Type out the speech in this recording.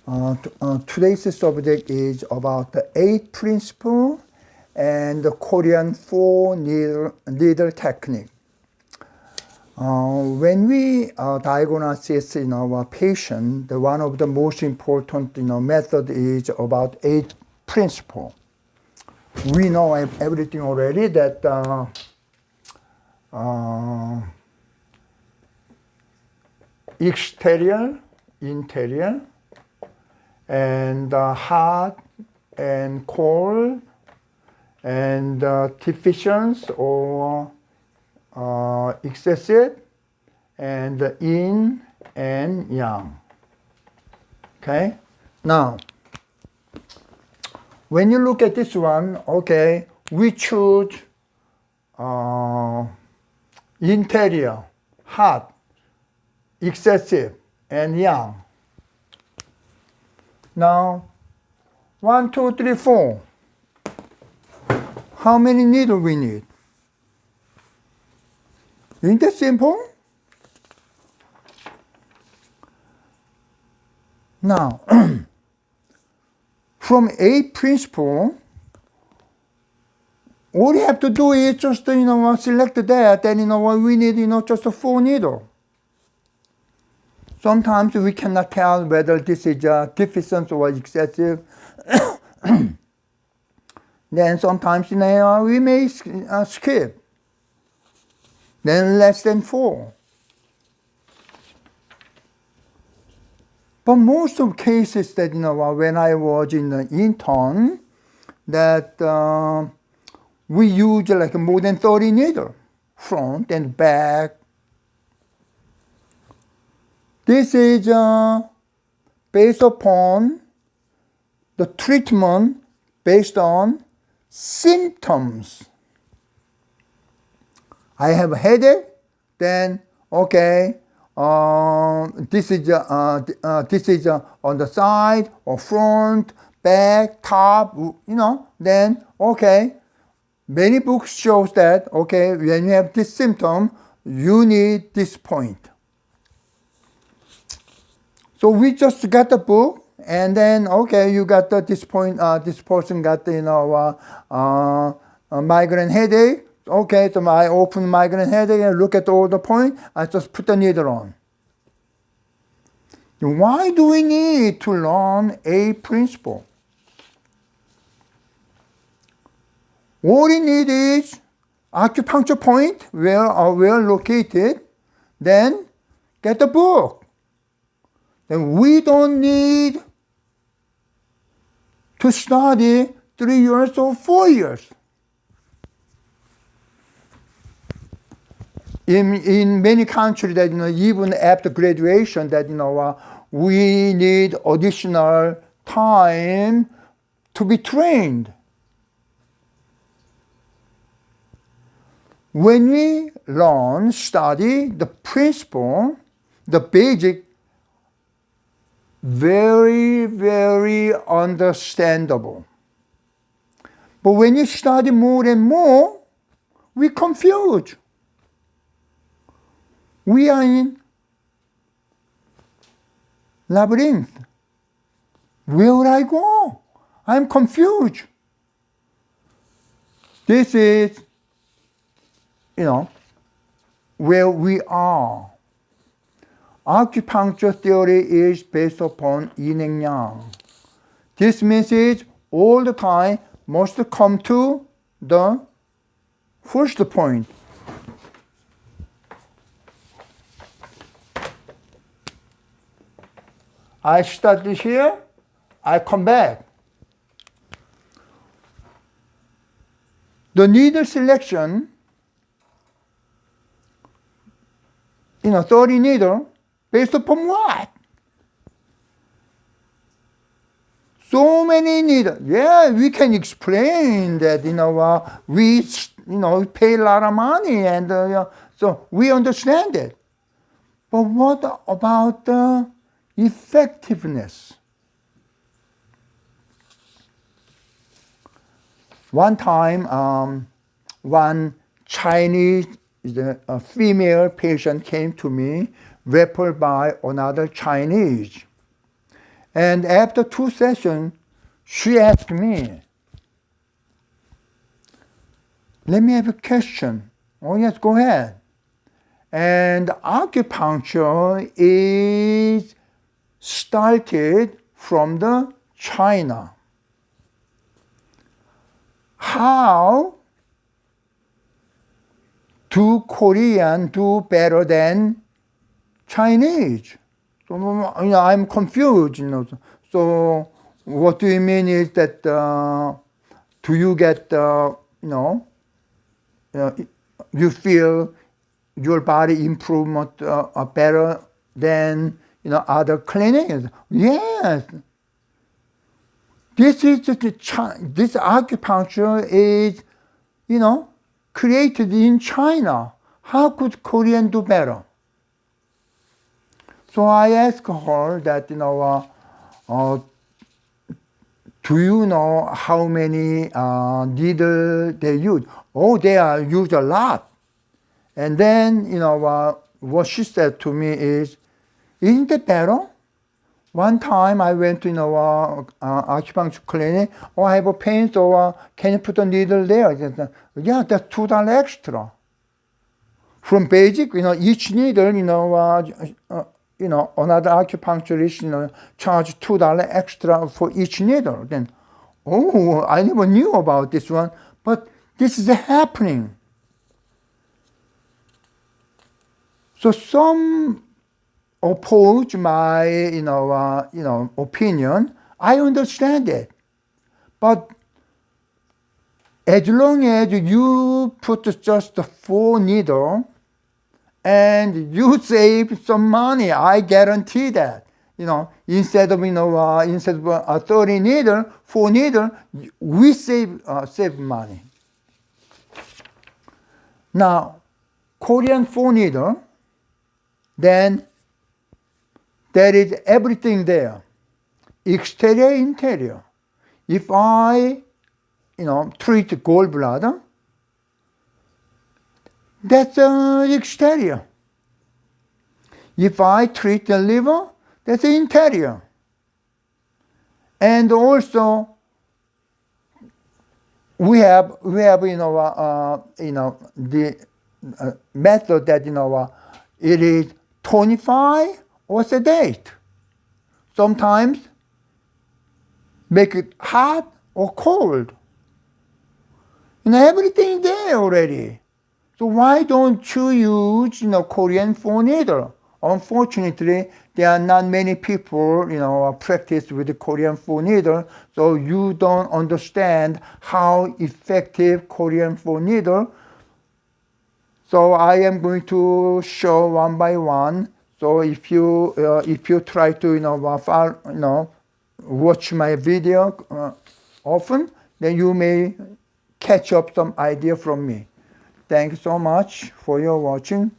Today's subject is about the 8 principle and the Korean 4 needle technique. When we diagnose in our patient, one of the most important method is about 8 principle. We know everything already that exterior, interior, and hot and cold, and deficient or excessive, and yin and yang. Okay? Now, when you look at this one, okay, we choose interior, hot, excessive, and yang. Now, 1, 2, 3, 4. How many needles we need? Isn't that simple? Now, from 8 principle, all you have to do is just select that, and we need just 4 needles. Sometimes we cannot tell whether this is deficient or excessive. Then sometimes we may skip. Then less than 4. But most of cases that when I was in the intern, that we use like more than 30 needles, front and back. This is based upon the treatment based on symptoms. I have a headache, then okay, this is on the side or front, back, top, then okay. Many books shows that okay, when you have this symptom, you need this point. So we just got the book, and then okay, you got this point. This person got a migraine headache. Okay, so I open migraine headache and look at all the points. I just put the needle on. Why do we need to learn a principle? All we need is acupuncture point, where located, then get the book. Then we don't need to study 3 years or 4 years. In many countries, that even after graduation, that we need additional time to be trained. When we study the principle, the basic, very, very understandable. But when you study more and more, we confuse. We are in labyrinth. Where would I go? I'm confused. This is, where we are. Acupuncture theory is based upon yin and yang. This message all the time must come to the first point. I started here, I come back. The needle selection, 30 needle, based upon what? So many needles. Yeah, we can explain that, we, pay a lot of money, and so we understand it. But what about the effectiveness? One time, one Chinese a female patient came to me, referred by another Chinese. And after 2 sessions, she asked me, let me have a question. Oh yes, go ahead. And acupuncture is started from the China. How do Korean do better than Chinese? So I'm confused. So what do you mean is that do you get you feel your body improvement better than other clinics? Yes. This acupuncture is created in China. How could Korean do better? So I asked her that do you know how many needles they use? Oh, they use a lot. And then, what she said to me is, isn't it better? One time I went to, acupuncture clinic. Oh, I have a pain, so can you put a needle there? I said, yeah, that's $2 extra. From basic, each needle, another acupuncturist, charge $2 extra for each needle. Then, oh, I never knew about this one, but this is happening. So some oppose my, opinion. I understand it, but as long as you put just 4 needles and you save some money, I guarantee that. Instead of 30 needles, 4 needles, we save money. Now, Korean 4 needles. Then there is everything there, exterior, interior. If I, treat gallbladder, that's exterior. If I treat the liver, that's interior. And also, we have the method that it is tonify or sedate. Sometimes make it hot or cold. Everything there already. So why don't you use Korean 4 needle? Unfortunately, there are not many people practice with the Korean 4 needle, so you don't understand how effective Korean 4 needle. So I am going to show one by one. So if you try to watch my video often, then you may catch up some idea from me. Thank you so much for your watching.